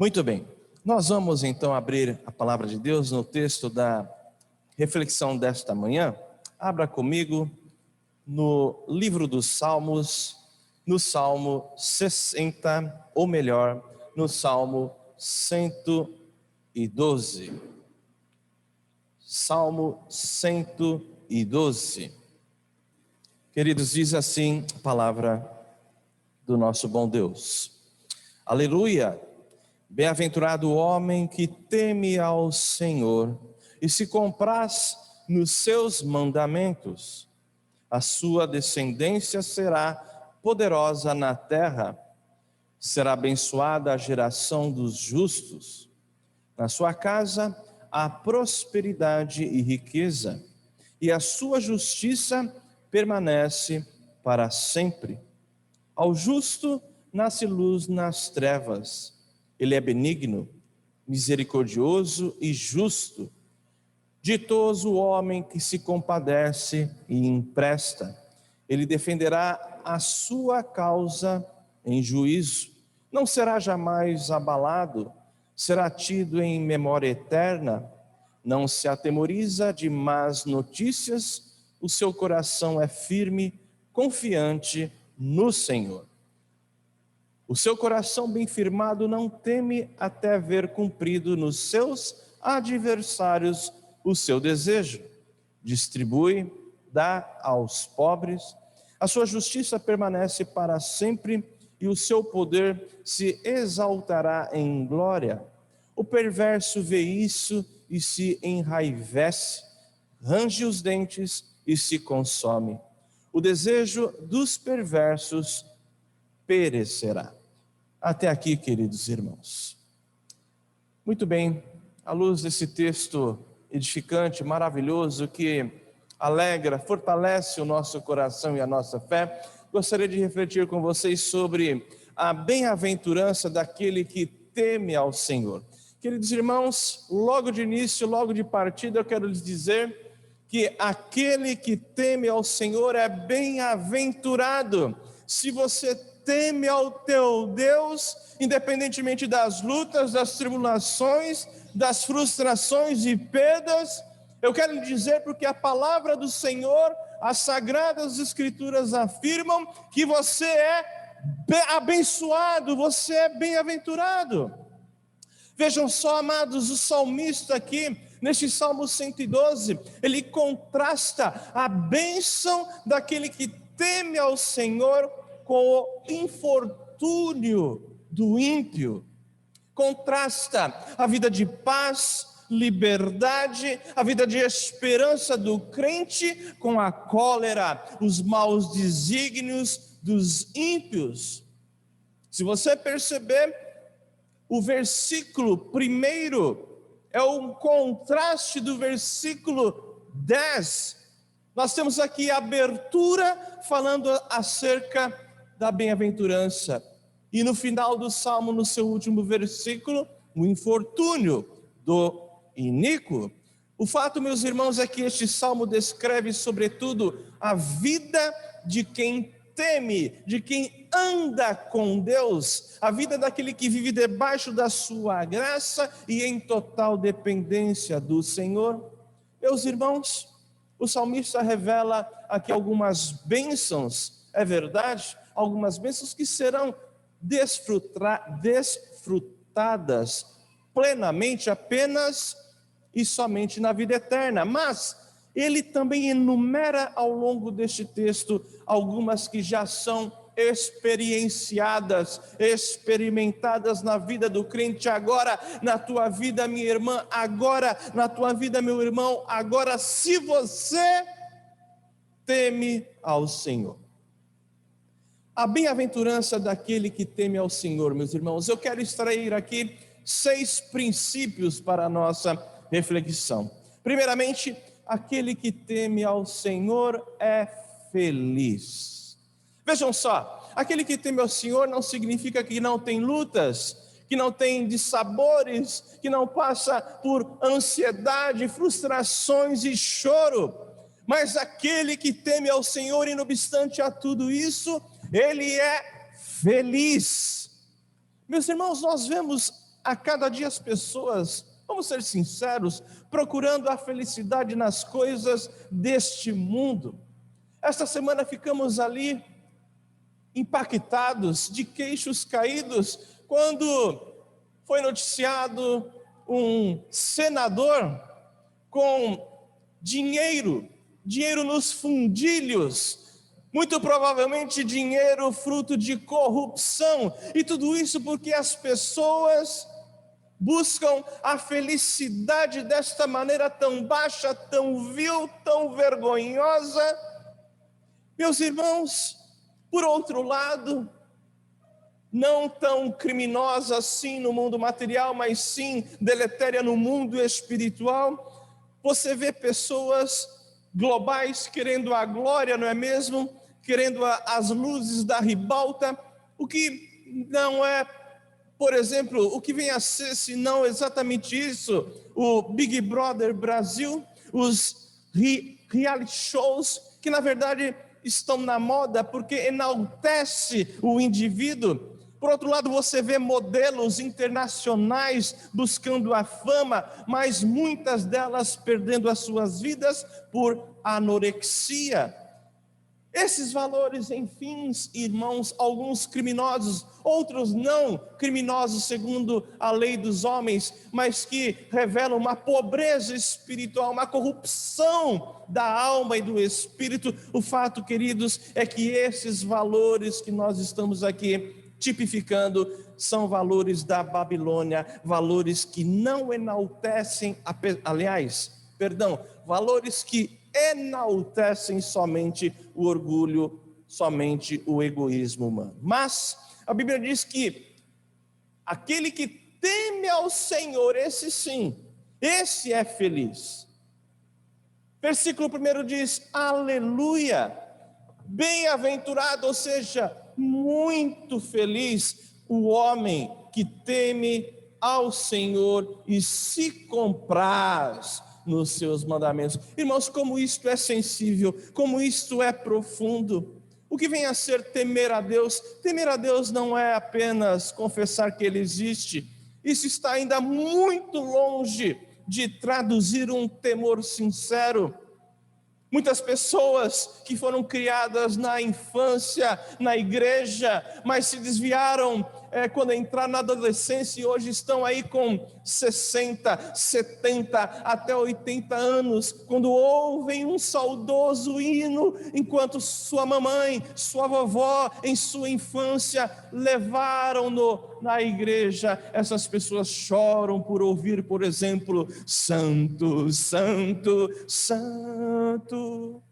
Muito bem, nós vamos então abrir a palavra de Deus no texto da reflexão desta manhã. Abra comigo no livro dos Salmos, no Salmo 60, ou melhor, no Salmo 112. Salmo 112. Queridos, diz assim a palavra do nosso bom Deus. Aleluia! Bem-aventurado o homem que teme ao Senhor e se compraz nos seus mandamentos. A sua descendência será poderosa na terra, será abençoada a geração dos justos. Na sua casa há prosperidade e riqueza, e a sua justiça permanece para sempre. Ao justo nasce luz nas trevas. Ele é benigno, misericordioso e justo. Ditoso o homem que se compadece e empresta. Ele defenderá a sua causa em juízo. Não será jamais abalado, será tido em memória eterna. Não se atemoriza de más notícias, o seu coração é firme, confiante no Senhor. O seu coração bem firmado não teme até ver cumprido nos seus adversários o seu desejo. Distribui, dá aos pobres, a sua justiça permanece para sempre e o seu poder se exaltará em glória. O perverso vê isso e se enraivece, range os dentes e se consome. O desejo dos perversos perecerá. Até aqui, queridos irmãos. Muito bem, à luz desse texto edificante, maravilhoso, que alegra, fortalece o nosso coração e a nossa fé, gostaria de refletir com vocês sobre a bem-aventurança daquele que teme ao Senhor. Queridos irmãos, logo de início, logo de partida, eu quero lhes dizer que aquele que teme ao Senhor é bem-aventurado. Se você teme ao teu Deus, independentemente das lutas, das tribulações, das frustrações e perdas, eu quero lhe dizer porque a palavra do Senhor, as sagradas escrituras afirmam que você é abençoado, você é bem-aventurado. Vejam só, amados, o salmista aqui, neste Salmo 112, ele contrasta a bênção daquele que teme ao Senhor com o infortúnio do ímpio. Contrasta a vida de paz, liberdade, a vida de esperança do crente com a cólera, os maus desígnios dos ímpios. Se você perceber, o versículo primeiro é um contraste do versículo 10. Nós temos aqui a abertura falando acerca da bem-aventurança. E no final do Salmo, no seu último versículo, o infortúnio do iníquo. O fato, meus irmãos, é que este Salmo descreve, sobretudo, a vida de quem teme, de quem anda com Deus, a vida daquele que vive debaixo da sua graça e em total dependência do Senhor. Meus irmãos, o salmista revela aqui algumas bênçãos, é verdade, algumas bênçãos que serão desfrutadas plenamente apenas e somente na vida eterna, mas ele também enumera ao longo deste texto algumas que já são experienciadas, experimentadas na vida do crente agora, na tua vida, minha irmã, agora, na tua vida, meu irmão, agora, se você teme ao Senhor. A bem-aventurança daquele que teme ao Senhor, meus irmãos, eu quero extrair aqui 6 princípios para a nossa reflexão. Primeiramente, aquele que teme ao Senhor é feliz. Vejam só, aquele que teme ao Senhor não significa que não tem lutas, que não tem dissabores, que não passa por ansiedade, frustrações e choro. Mas aquele que teme ao Senhor, e não obstante a tudo isso, ele é feliz. Meus irmãos, nós vemos a cada dia as pessoas, vamos ser sinceros, procurando a felicidade nas coisas deste mundo. Esta semana ficamos ali impactados, de queixos caídos, quando foi noticiado um senador com dinheiro nos fundilhos, muito provavelmente dinheiro fruto de corrupção, e tudo isso porque as pessoas buscam a felicidade desta maneira tão baixa, tão vil, tão vergonhosa. Meus irmãos, por outro lado, não tão criminosa assim no mundo material, mas sim deletéria no mundo espiritual, você vê pessoas globais querendo a glória, não é mesmo? Querendo as luzes da ribalta, o que não é, por exemplo, o que vem a ser, se não exatamente isso, o Big Brother Brasil, os reality shows, que na verdade estão na moda porque enaltece o indivíduo. Por outro lado, você vê modelos internacionais buscando a fama, mas muitas delas perdendo as suas vidas por anorexia. Esses valores, enfim, irmãos, alguns criminosos, outros não criminosos segundo a lei dos homens, mas que revelam uma pobreza espiritual, uma corrupção da alma e do espírito. O fato, queridos, é que esses valores que nós estamos aqui tipificando são valores da Babilônia, valores que não enaltecem, valores que enaltecem somente o orgulho, somente o egoísmo humano. Mas a Bíblia diz que aquele que teme ao Senhor, esse sim, esse é feliz. Versículo 1 diz: aleluia, bem-aventurado, ou seja, muito feliz o homem que teme ao Senhor e se compraz nos seus mandamentos. Irmãos, como isto é sensível, como isto é profundo. O que vem a ser temer a Deus? Temer a Deus não é apenas confessar que Ele existe. Isso está ainda muito longe de traduzir um temor sincero. Muitas pessoas que foram criadas na infância, na igreja, mas se desviaram quando entraram na adolescência e hoje estão aí com 60, 70, até 80 anos, quando ouvem um saudoso hino, enquanto sua mamãe, sua vovó, em sua infância, levaram-no na igreja. Essas pessoas choram por ouvir, por exemplo, Santo, Santo, Santo.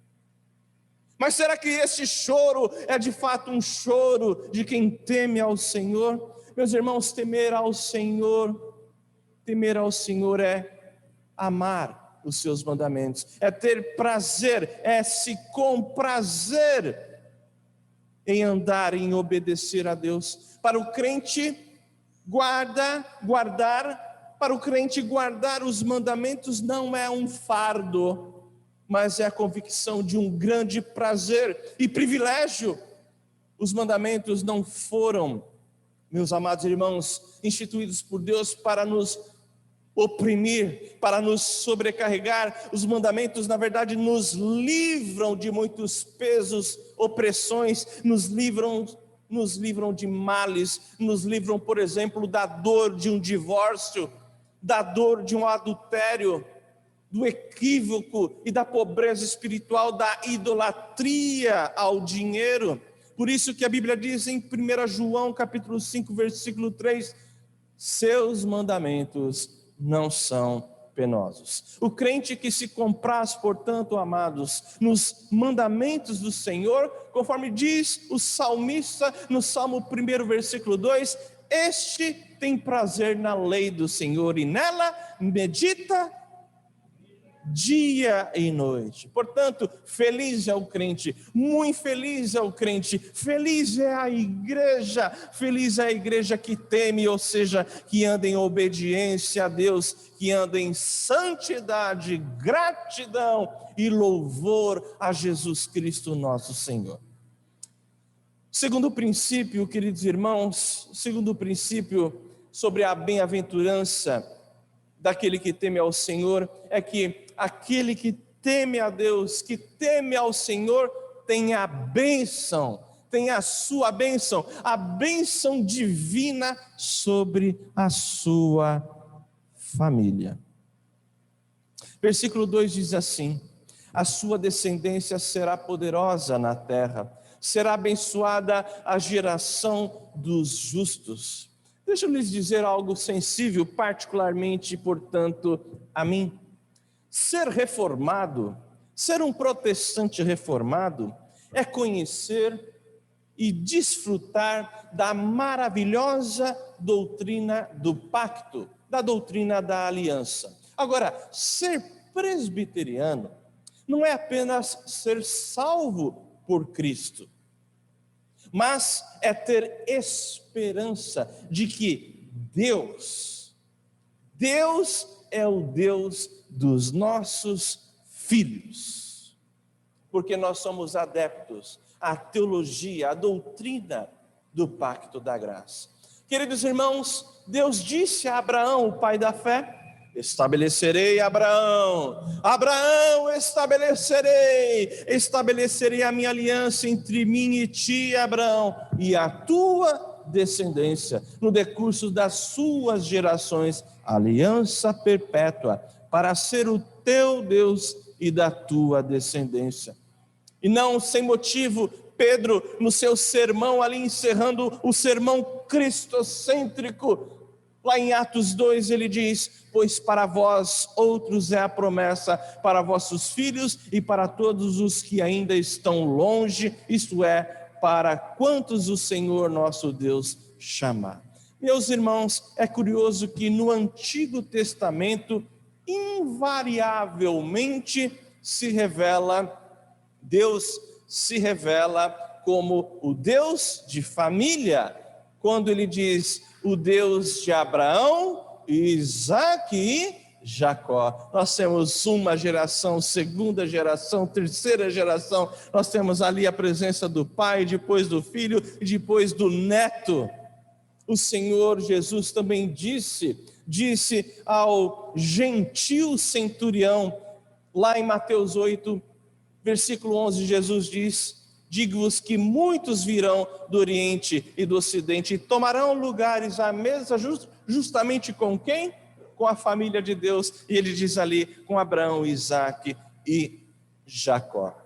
Mas será que esse choro é de fato um choro de quem teme ao Senhor? Meus irmãos, temer ao Senhor é amar os seus mandamentos, é ter prazer, é se comprazer em andar, em obedecer a Deus. Para o crente para o crente guardar os mandamentos não é um fardo, mas é a convicção de um grande prazer e privilégio. Os mandamentos não foram, meus amados irmãos, instituídos por Deus para nos oprimir, para nos sobrecarregar. Os mandamentos, na verdade, nos livram de muitos pesos, opressões, nos livram de males, nos livram, por exemplo, da dor de um divórcio, da dor de um adultério, do equívoco e da pobreza espiritual, da idolatria ao dinheiro. Por isso que a Bíblia diz em 1 João capítulo 5, versículo 3, seus mandamentos não são penosos. O crente que se compraz, portanto, amados, nos mandamentos do Senhor, conforme diz o salmista no Salmo 1, versículo 2, este tem prazer na lei do Senhor e nela medita dia e noite. Portanto, feliz é o crente, muito feliz é o crente, feliz é a igreja que teme, ou seja, que anda em obediência a Deus, que anda em santidade, gratidão e louvor a Jesus Cristo nosso Senhor. Segundo princípio, queridos irmãos, segundo princípio sobre a bem-aventurança daquele que teme ao Senhor é que aquele que teme a Deus, que teme ao Senhor, tem a bênção, tem a sua bênção, a bênção divina sobre a sua família. Versículo 2 diz assim: a sua descendência será poderosa na terra, será abençoada a geração dos justos. Deixa eu lhes dizer algo sensível, particularmente, portanto, a mim. Ser reformado, ser um protestante reformado, é conhecer e desfrutar da maravilhosa doutrina do pacto, da doutrina da aliança. Agora, ser presbiteriano não é apenas ser salvo por Cristo, mas é ter esperança de que Deus é o Deus dos nossos filhos, porque nós somos adeptos à teologia, à doutrina do pacto da graça. Queridos irmãos, Deus disse a Abraão, o pai da fé: estabelecerei Abraão, estabelecerei a minha aliança entre mim e ti, Abraão, e a tua descendência, no decurso das suas gerações, aliança perpétua, para ser o teu Deus e da tua descendência. E não sem motivo, Pedro, no seu sermão ali, encerrando o sermão cristocêntrico, lá em Atos 2 ele diz: pois para vós outros é a promessa, para vossos filhos e para todos os que ainda estão longe, isto é, para quantos o Senhor nosso Deus chamar. Meus irmãos, é curioso que no Antigo Testamento, invariavelmente Deus se revela como o Deus de família, quando ele diz: o Deus de Abraão, Isaque e Jacó. Nós temos uma geração, segunda geração, terceira geração, nós temos ali a presença do Pai, depois do Filho e depois do Neto. O Senhor Jesus também disse ao gentil centurião, lá em Mateus 8, versículo 11, Jesus diz: digo-vos que muitos virão do Oriente e do Ocidente e tomarão lugares à mesa justamente com quem? Com a família de Deus. E ele diz ali, com Abraão, Isaque e Jacó.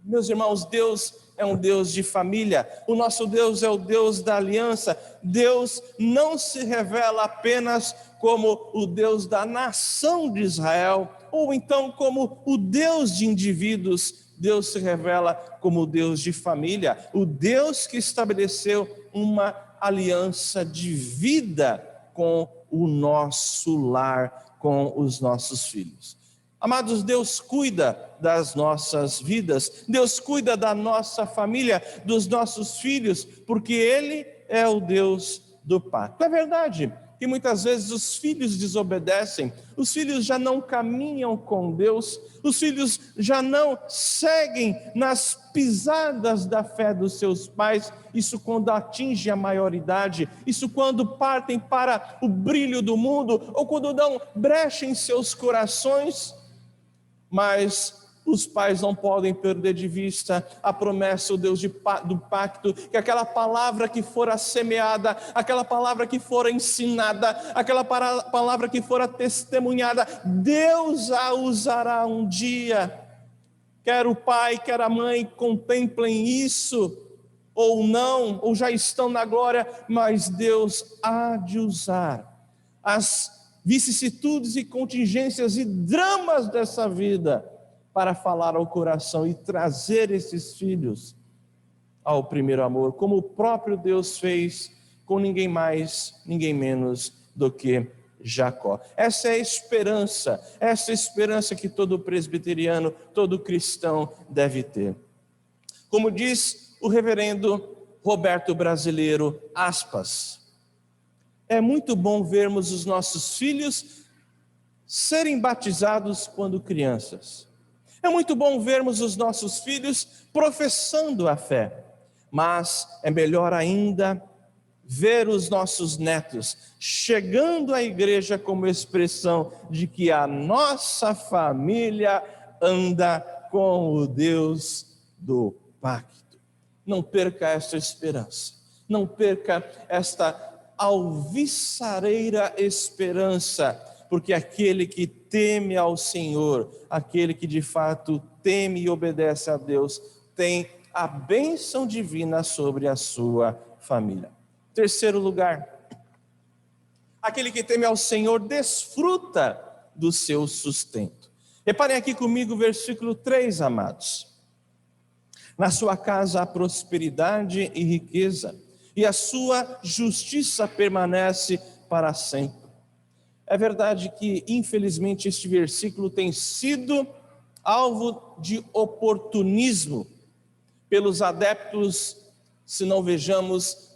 Meus irmãos, Deus é um Deus de família, o nosso Deus é o Deus da aliança. Deus não se revela apenas como o Deus da nação de Israel, ou então como o Deus de indivíduos. Deus se revela como o Deus de família, o Deus que estabeleceu uma aliança de vida com o nosso lar, com os nossos filhos. Amados, Deus cuida das nossas vidas, Deus cuida da nossa família, dos nossos filhos, porque Ele é o Deus do pacto. É verdade que muitas vezes os filhos desobedecem, os filhos já não caminham com Deus, os filhos já não seguem nas pisadas da fé dos seus pais, isso quando atinge a maioridade, isso quando partem para o brilho do mundo, ou quando dão brecha em seus corações. Mas os pais não podem perder de vista a promessa, o Deus do pacto, que aquela palavra que fora semeada, aquela palavra que fora ensinada, aquela palavra que fora testemunhada, Deus a usará um dia. Quer o pai, quer a mãe contemplem isso, ou não, ou já estão na glória, mas Deus há de usar as vicissitudes e contingências e dramas dessa vida para falar ao coração e trazer esses filhos ao primeiro amor, como o próprio Deus fez com ninguém mais, ninguém menos do que Jacó. Essa é a esperança, que todo presbiteriano, todo cristão deve ter. Como diz o reverendo Roberto Brasileiro, aspas, é muito bom vermos os nossos filhos serem batizados quando crianças. É muito bom vermos os nossos filhos professando a fé, mas é melhor ainda ver os nossos netos chegando à igreja como expressão de que a nossa família anda com o Deus do pacto. Não perca esta esperança, não perca esta alvissareira esperança, porque aquele que teme ao Senhor, aquele que de fato teme e obedece a Deus, tem a bênção divina sobre a sua família. Terceiro lugar, aquele que teme ao Senhor desfruta do seu sustento. Reparem aqui comigo o versículo 3, amados. Na sua casa há prosperidade e riqueza, e a sua justiça permanece para sempre. É verdade que, infelizmente, este versículo tem sido alvo de oportunismo pelos adeptos, se não vejamos,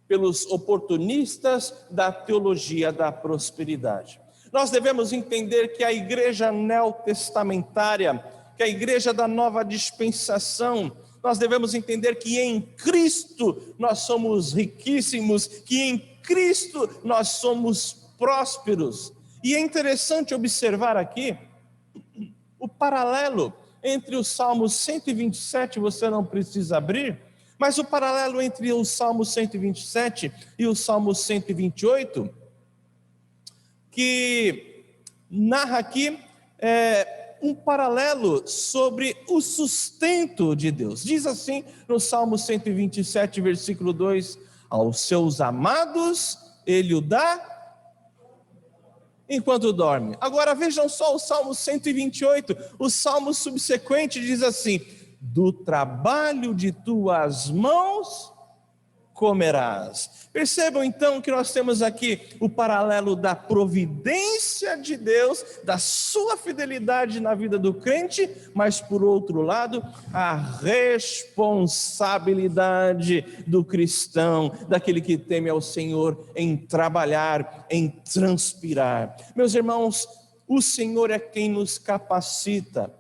pelos oportunistas da teologia da prosperidade. Nós devemos entender que a igreja neotestamentária, que a igreja da nova dispensação, nós devemos entender que em Cristo nós somos riquíssimos, que em Cristo nós somos prósperos. E é interessante observar aqui o paralelo entre o Salmo 127, você não precisa abrir, mas o paralelo entre o Salmo 127 e o Salmo 128, que narra aqui um paralelo sobre o sustento de Deus. Diz assim no Salmo 127, versículo 2: aos seus amados ele o dá enquanto dorme. Agora vejam só o Salmo 128, o Salmo subsequente diz assim: do trabalho de tuas mãos comerás. Percebam então que nós temos aqui o paralelo da providência de Deus, da sua fidelidade na vida do crente, mas por outro lado, a responsabilidade do cristão, daquele que teme ao Senhor em trabalhar, em transpirar. Meus irmãos, o Senhor é quem nos capacita.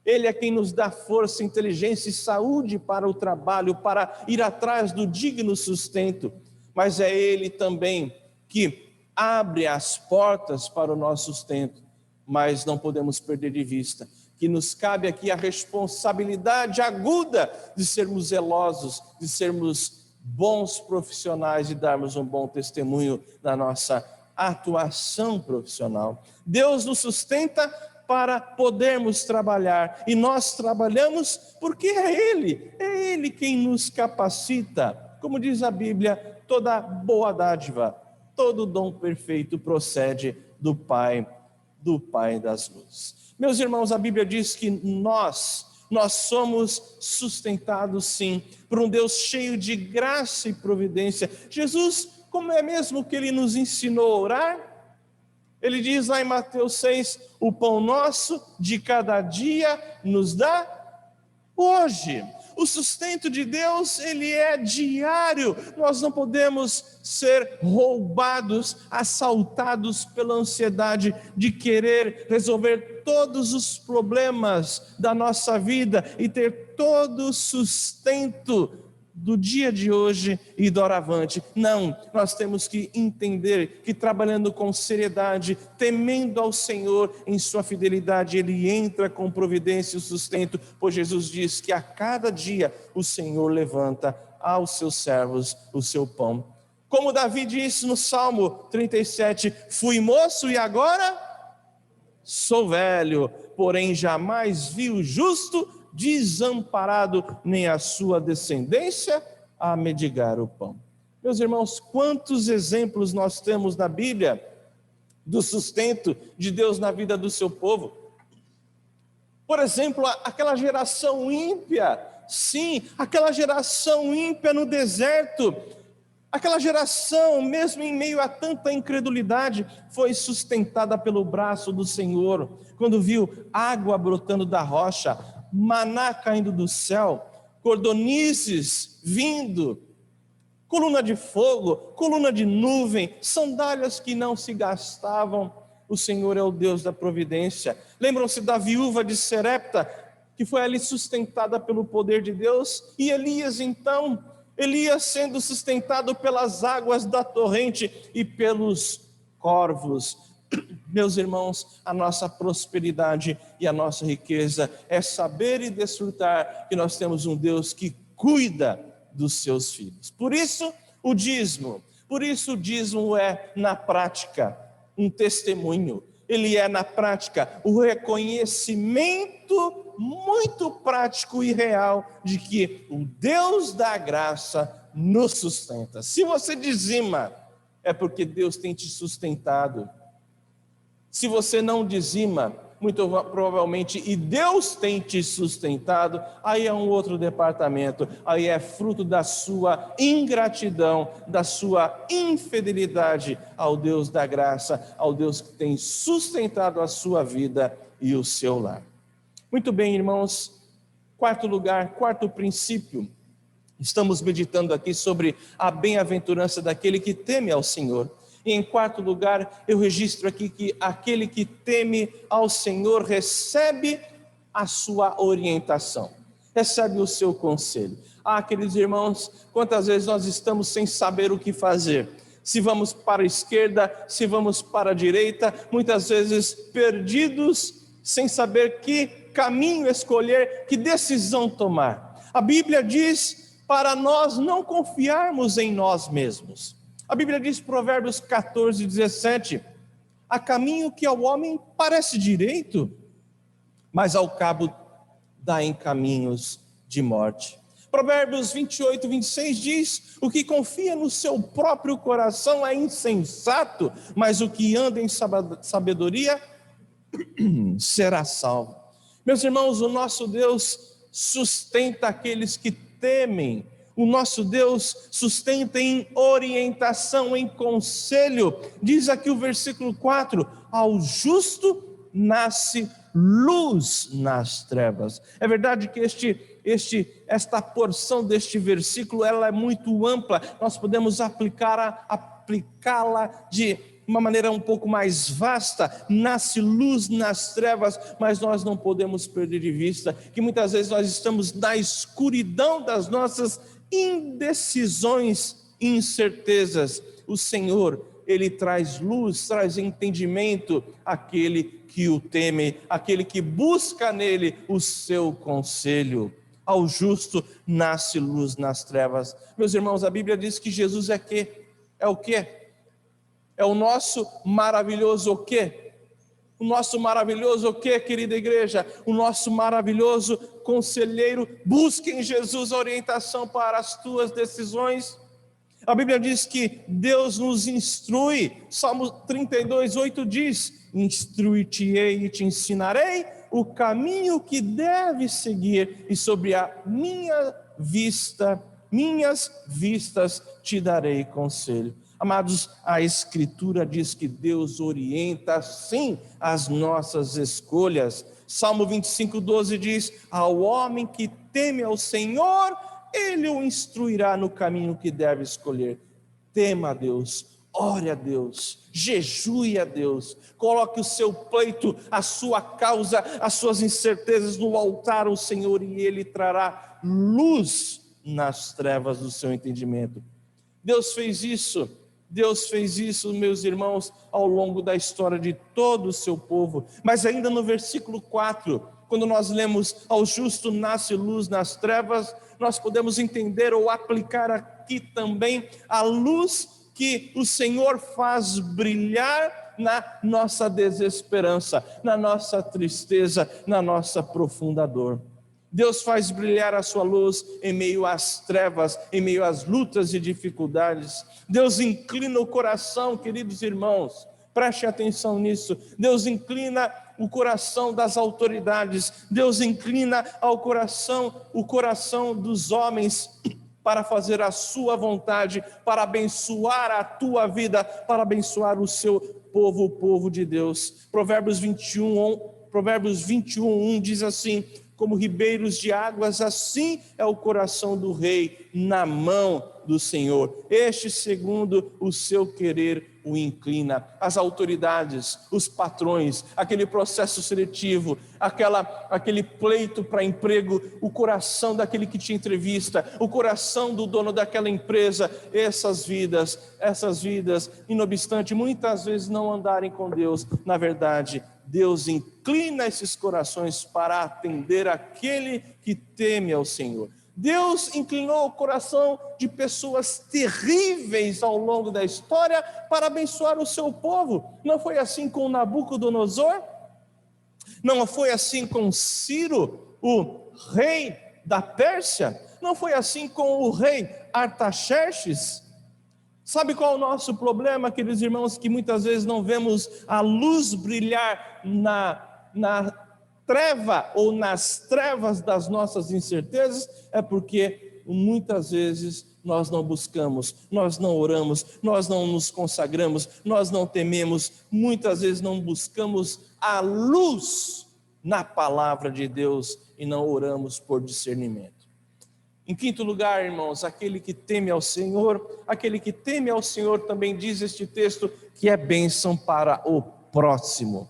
Ele é quem nos dá força, inteligência e saúde para o trabalho, para ir atrás do digno sustento. Mas é Ele também que abre as portas para o nosso sustento. Mas não podemos perder de vista que nos cabe aqui a responsabilidade aguda de sermos zelosos, de sermos bons profissionais e darmos um bom testemunho da nossa atuação profissional. Deus nos sustenta para podermos trabalhar, e nós trabalhamos porque é Ele quem nos capacita. Como diz a Bíblia, toda boa dádiva, todo dom perfeito procede do Pai das luzes. Meus irmãos, a Bíblia diz que nós somos sustentados sim, por um Deus cheio de graça e providência. Jesus, como é mesmo que Ele nos ensinou a orar? Ele diz lá em Mateus 6, o pão nosso de cada dia nos dá hoje. O sustento de Deus, ele é diário. Nós não podemos ser roubados, assaltados pela ansiedade de querer resolver todos os problemas da nossa vida e ter todo o sustento do dia de hoje e doravante. Não, nós temos que entender que trabalhando com seriedade, temendo ao Senhor em sua fidelidade, Ele entra com providência e sustento, pois Jesus diz que a cada dia o Senhor levanta aos seus servos o seu pão. Como Davi disse no Salmo 37, fui moço e agora sou velho, porém jamais vi o justo desamparado, nem a sua descendência a mendigar o pão. Meus irmãos, quantos exemplos nós temos na Bíblia do sustento de Deus na vida do seu povo. Por exemplo, aquela geração ímpia, sim, aquela geração ímpia no deserto, aquela geração, mesmo em meio a tanta incredulidade, foi sustentada pelo braço do Senhor, quando viu água brotando da rocha, maná caindo do céu, cordonices vindo, coluna de fogo, coluna de nuvem, sandálias que não se gastavam. O Senhor é o Deus da providência. Lembram-se da viúva de Serepta, que foi ali sustentada pelo poder de Deus? E Elias então, ele ia sendo sustentado pelas águas da torrente e pelos corvos. Meus irmãos, a nossa prosperidade e a nossa riqueza é saber e desfrutar que nós temos um Deus que cuida dos seus filhos. Por isso o dízimo é na prática um testemunho. Ele é na prática o reconhecimento muito prático e real de que o Deus da graça nos sustenta. Se você dizima, é porque Deus tem te sustentado. Se você não dizima, muito provavelmente, e Deus tem te sustentado, aí é um outro departamento, aí é fruto da sua ingratidão, da sua infidelidade ao Deus da graça, ao Deus que tem sustentado a sua vida e o seu lar. Muito bem, irmãos, quarto princípio, estamos meditando aqui sobre a bem-aventurança daquele que teme ao Senhor. E em quarto lugar, eu registro aqui que aquele que teme ao Senhor recebe a sua orientação, recebe o seu conselho. Queridos irmãos, quantas vezes nós estamos sem saber o que fazer? Se vamos para a esquerda, se vamos para a direita, muitas vezes perdidos, sem saber que caminho escolher, que decisão tomar. A Bíblia diz para nós não confiarmos em nós mesmos. A Bíblia diz, Provérbios 14, 17, há caminho que ao homem parece direito, mas ao cabo dá em caminhos de morte. Provérbios 28, 26 diz, o que confia no seu próprio coração é insensato, mas o que anda em sabedoria será salvo. Meus irmãos, o nosso Deus sustenta aqueles que temem. O nosso Deus sustenta em orientação, em conselho. Diz aqui o versículo 4, ao justo nasce luz nas trevas. É verdade que esta porção deste versículo, ela é muito ampla. Nós podemos aplicá-la de uma maneira um pouco mais vasta. Nasce luz nas trevas, mas nós não podemos perder de vista que muitas vezes nós estamos na escuridão das nossas indecisões e incertezas. O Senhor, Ele traz luz, traz entendimento àquele que o teme, àquele que busca nele o seu conselho. Ao justo nasce luz nas trevas. Meus irmãos, a Bíblia diz que Jesus é o quê? É o nosso maravilhoso o quê? O nosso maravilhoso o quê, querida igreja? O nosso maravilhoso conselheiro. Busque em Jesus orientação para as tuas decisões. A Bíblia diz que Deus nos instrui. Salmo 32, 8 diz, instruir-te-ei e te ensinarei o caminho que deves seguir, e sobre a minhas vistas te darei conselho. Amados, a Escritura diz que Deus orienta sim as nossas escolhas. Salmo 25, 12 diz, ao homem que teme ao Senhor, Ele o instruirá no caminho que deve escolher. Tema a Deus, ore a Deus, jejue a Deus, coloque o seu pleito, a sua causa, as suas incertezas no altar ao Senhor, e Ele trará luz nas trevas do seu entendimento. Deus fez isso, meus irmãos, ao longo da história de todo o seu povo. Mas ainda no versículo 4, quando nós lemos, ao justo nasce luz nas trevas, nós podemos entender ou aplicar aqui também a luz que o Senhor faz brilhar na nossa desesperança, na nossa tristeza, na nossa profunda dor. Deus faz brilhar a sua luz em meio às trevas, em meio às lutas e dificuldades. Deus inclina o coração, queridos irmãos, preste atenção nisso. Deus inclina o coração das autoridades. Deus inclina o coração dos homens para fazer a sua vontade, para abençoar a tua vida, para abençoar o seu povo, o povo de Deus. Provérbios 21, 1 diz assim, como ribeiros de águas, assim é o coração do rei na mão do Senhor. Este, segundo o seu querer, o inclina. As autoridades, os patrões, aquele processo seletivo, aquele pleito para emprego, o coração daquele que te entrevista, o coração do dono daquela empresa, essas vidas, e não obstante muitas vezes não andarem com Deus, na verdade, Deus inclina esses corações para atender aquele que teme ao Senhor. Deus inclinou o coração de pessoas terríveis ao longo da história para abençoar o seu povo. Não foi assim com Nabucodonosor? Não foi assim com Ciro, o rei da Pérsia? Não foi assim com o rei Artaxerxes? Sabe qual é o nosso problema, queridos irmãos? Que muitas vezes não vemos a luz brilhar na treva ou nas trevas das nossas incertezas, é porque muitas vezes nós não buscamos, nós não oramos, nós não nos consagramos, nós não tememos, muitas vezes não buscamos a luz na palavra de Deus e não oramos por discernimento. Em quinto lugar, irmãos, aquele que teme ao Senhor também diz este texto que é bênção para o próximo.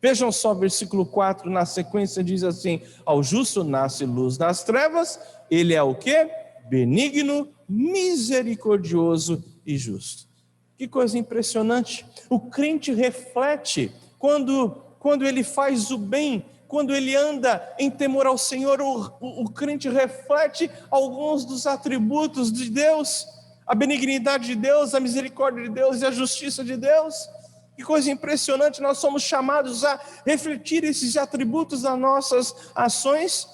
Vejam só, versículo 4, na sequência diz assim: ao justo nasce luz nas trevas, ele é o quê? Benigno, misericordioso e justo. Que coisa impressionante! O crente reflete quando ele faz o bem, quando ele anda em temor ao Senhor, o crente reflete alguns dos atributos de Deus, a benignidade de Deus, a misericórdia de Deus e a justiça de Deus. Que coisa impressionante, nós somos chamados a refletir esses atributos nas nossas ações.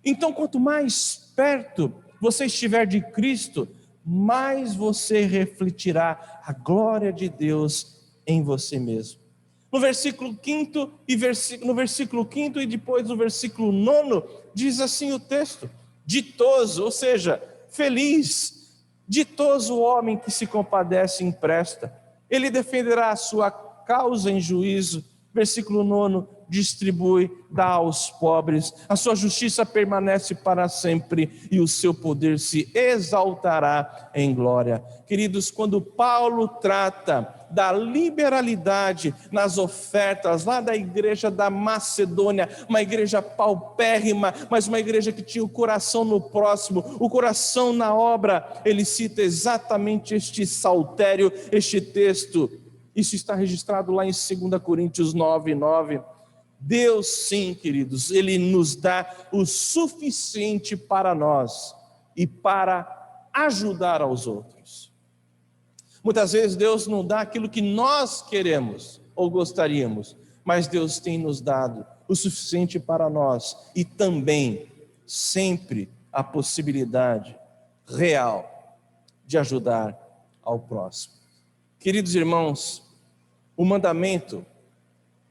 Então, quanto mais perto você estiver de Cristo, mais você refletirá a glória de Deus em você mesmo. No versículo 5 e depois no versículo 9, diz assim o texto: ditoso, ou seja, feliz, ditoso o homem que se compadece e empresta, ele defenderá a sua causa em juízo. Versículo 9, distribui, dá aos pobres, a sua justiça permanece para sempre e o seu poder se exaltará em glória. Queridos, quando Paulo trata da liberalidade nas ofertas lá da igreja da Macedônia, uma igreja paupérrima, mas uma igreja que tinha o coração no próximo, o coração na obra, ele cita exatamente este saltério, este texto. Isso está registrado lá em 2 Coríntios 9:9. Deus, sim, queridos, Ele nos dá o suficiente para nós e para ajudar aos outros. Muitas vezes Deus não dá aquilo que nós queremos ou gostaríamos, mas Deus tem nos dado o suficiente para nós e também sempre a possibilidade real de ajudar ao próximo. Queridos irmãos, o mandamento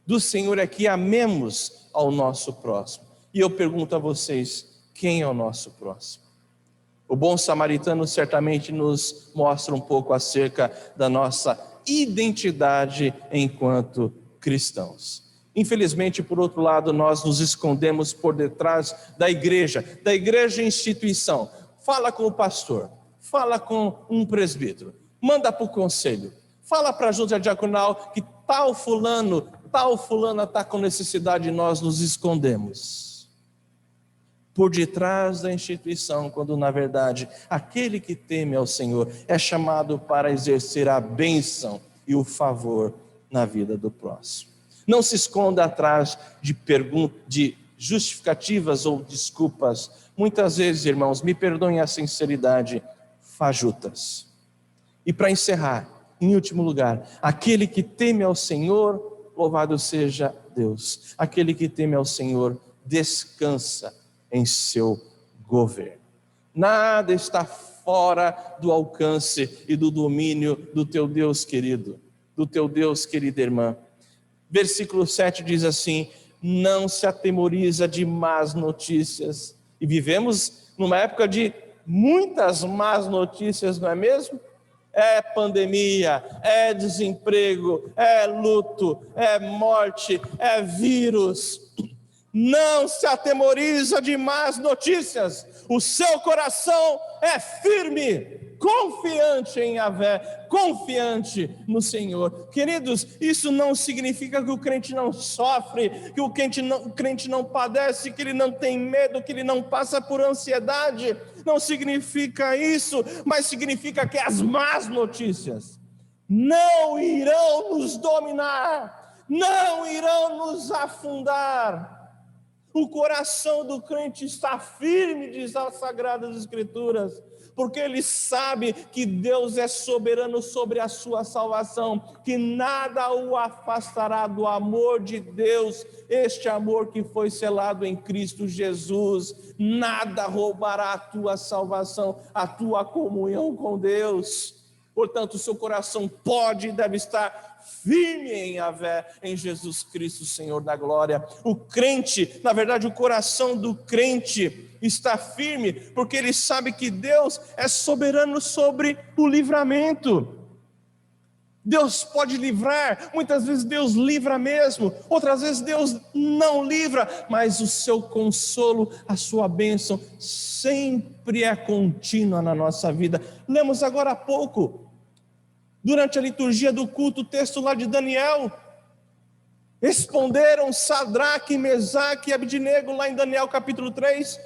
do Senhor é que amemos ao nosso próximo. E eu pergunto a vocês, quem é o nosso próximo? O bom samaritano certamente nos mostra um pouco acerca da nossa identidade enquanto cristãos. Infelizmente, por outro lado, nós nos escondemos por detrás da igreja instituição. Fala com o pastor, fala com um presbítero, manda para o conselho, fala para a junta diaconal que tal fulana está com necessidade e nós nos escondemos por detrás da instituição, quando na verdade aquele que teme ao Senhor é chamado para exercer a bênção e o favor na vida do próximo. Não se esconda atrás de justificativas ou desculpas, muitas vezes, irmãos, me perdoem a sinceridade, fajutas. E para encerrar, em último lugar, aquele que teme ao Senhor, louvado seja Deus, aquele que teme ao Senhor descansa em seu governo. Nada está fora do alcance e do domínio do teu Deus querido, do teu Deus, querida irmã. Versículo 7 diz assim: não se atemoriza de más notícias. E vivemos numa época de muitas más notícias, não é mesmo? É pandemia, é desemprego, é luto, é morte, é vírus. não se atemoriza de más notícias, o seu coração é firme, confiante em Yahvé, confiante no Senhor. Queridos, isso não significa que o crente não sofre, que o crente não padece, que ele não tem medo, que ele não passa por ansiedade. Não significa isso, mas significa que as más notícias não irão nos dominar, não irão nos afundar. O coração do crente está firme, diz as Sagradas Escrituras, porque ele sabe que Deus é soberano sobre a sua salvação, que nada o afastará do amor de Deus, este amor que foi selado em Cristo Jesus. Nada roubará a tua salvação, a tua comunhão com Deus. Portanto, o seu coração pode e deve estar firme em Yahvé, em Jesus Cristo, Senhor da glória. O crente, na verdade, o coração do crente está firme, porque ele sabe que Deus é soberano sobre o livramento. Deus pode livrar, muitas vezes Deus livra mesmo, outras vezes Deus não livra, mas o seu consolo, a sua bênção sempre é contínua na nossa vida. Lemos agora há pouco, durante a liturgia do culto, o texto lá de Daniel. Responderam Sadraque, Mesaque e Abdinego, lá em Daniel capítulo 3.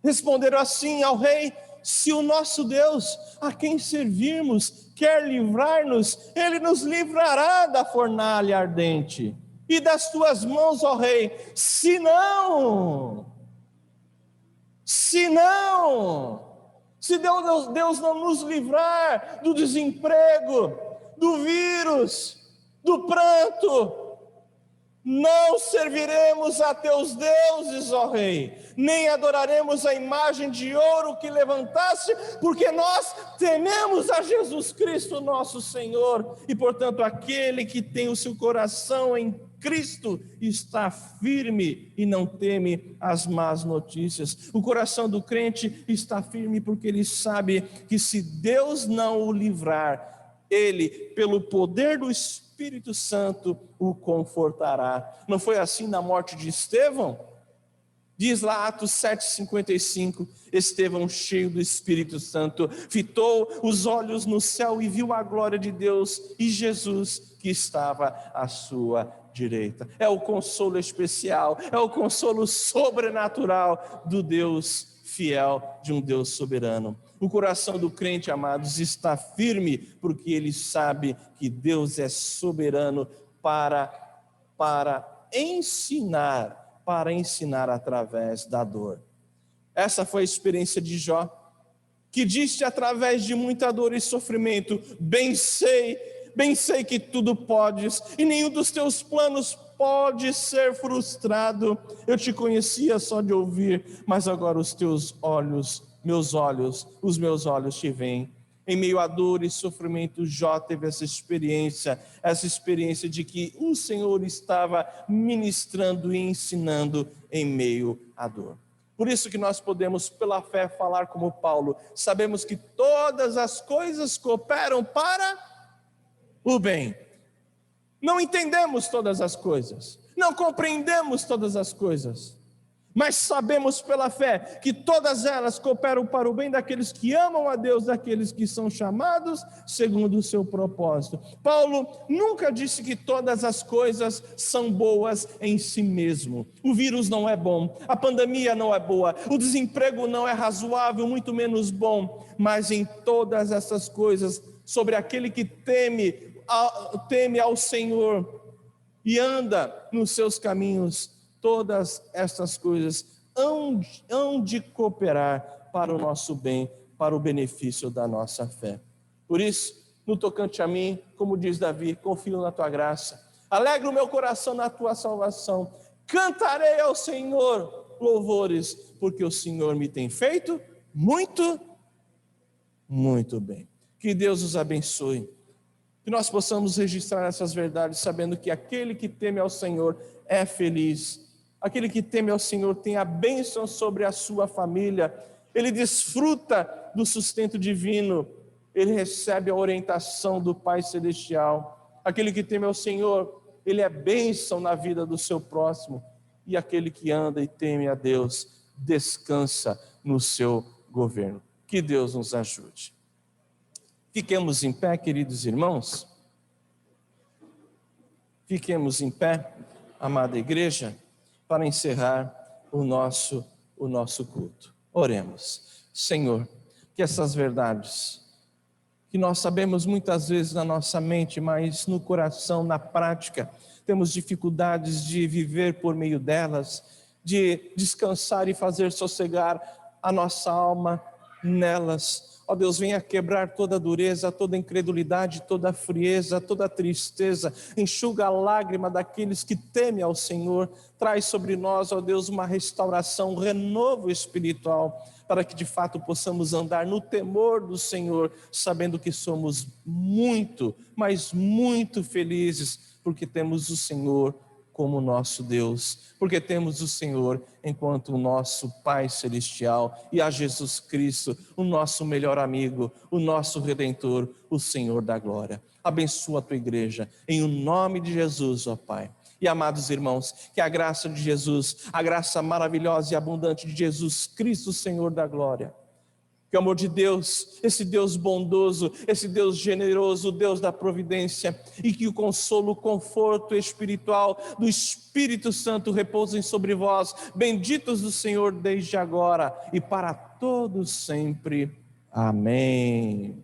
Responderam assim ao rei: se o nosso Deus, a quem servirmos, quer livrar-nos, ele nos livrará da fornalha ardente e das tuas mãos, ó rei. Se não, se Deus não nos livrar do desemprego, do vírus, do pranto, não serviremos a teus deuses, ó rei, nem adoraremos a imagem de ouro que levantaste, porque nós tememos a Jesus Cristo nosso Senhor, e portanto aquele que tem o seu coração em Cristo está firme e não teme as más notícias. O coração do crente está firme porque ele sabe que se Deus não o livrar, ele, pelo poder do Espírito Santo, o confortará. Não foi assim na morte de Estevão? Diz lá Atos 7,55, Estevão, cheio do Espírito Santo, fitou os olhos no céu e viu a glória de Deus e Jesus que estava à sua direita. É o consolo especial, é o consolo sobrenatural do Deus fiel, de um Deus soberano. O coração do crente, amados, está firme porque ele sabe que Deus é soberano para ensinar através da dor. Essa foi a experiência de Jó, que disse através de muita dor e sofrimento: bem sei que tudo podes, e nenhum dos teus planos pode ser frustrado. Eu te conhecia só de ouvir, mas agora os meus olhos te veem. Em meio à dor e sofrimento, Jó teve essa experiência de que o Senhor estava ministrando e ensinando em meio à dor. Por isso que nós podemos, pela fé, falar como Paulo: sabemos que todas as coisas cooperam para o bem. Não entendemos todas as coisas, não compreendemos todas as coisas, mas sabemos pela fé que todas elas cooperam para o bem daqueles que amam a Deus, daqueles que são chamados segundo o seu propósito. Paulo nunca disse que todas as coisas são boas em si mesmo. O vírus não é bom, a pandemia não é boa, o desemprego não é razoável, muito menos bom, mas em todas essas coisas, sobre aquele que teme ao Senhor e anda nos seus caminhos, todas essas coisas hão de cooperar para o nosso bem, para o benefício da nossa fé. Por isso, no tocante a mim, como diz Davi, confio na tua graça, alegro o meu coração na tua salvação, cantarei ao Senhor louvores, porque o Senhor me tem feito muito, muito bem. Que Deus os abençoe, que nós possamos registrar essas verdades, sabendo que aquele que teme ao Senhor é feliz. Aquele que teme ao Senhor tem a bênção sobre a sua família, ele desfruta do sustento divino, ele recebe a orientação do Pai Celestial. Aquele que teme ao Senhor, ele é bênção na vida do seu próximo. e aquele que anda e teme a Deus descansa no seu governo. Que Deus nos ajude. Fiquemos em pé, queridos irmãos. Fiquemos em pé, amada igreja, para encerrar o nosso culto. Oremos. Senhor, que essas verdades, que nós sabemos muitas vezes na nossa mente, mas no coração, na prática, temos dificuldades de viver por meio delas, de descansar e fazer sossegar a nossa alma nelas. Ó Deus, venha quebrar toda dureza, toda incredulidade, toda frieza, toda tristeza, enxuga a lágrima daqueles que temem ao Senhor, traz sobre nós, ó Deus, uma restauração, um renovo espiritual, para que de fato possamos andar no temor do Senhor, sabendo que somos muito, mas muito felizes, porque temos o Senhor como nosso Deus, porque temos o Senhor enquanto o nosso Pai Celestial e a Jesus Cristo, o nosso melhor amigo, o nosso Redentor, o Senhor da glória. Abençoa a tua igreja, em o nome de Jesus, ó Pai. E amados irmãos, que a graça de Jesus, a graça maravilhosa e abundante de Jesus Cristo, Senhor da glória, que o amor de Deus, esse Deus bondoso, esse Deus generoso, o Deus da providência, e que o consolo, o conforto espiritual do Espírito Santo repousem sobre vós, benditos do Senhor desde agora e para todos sempre. Amém.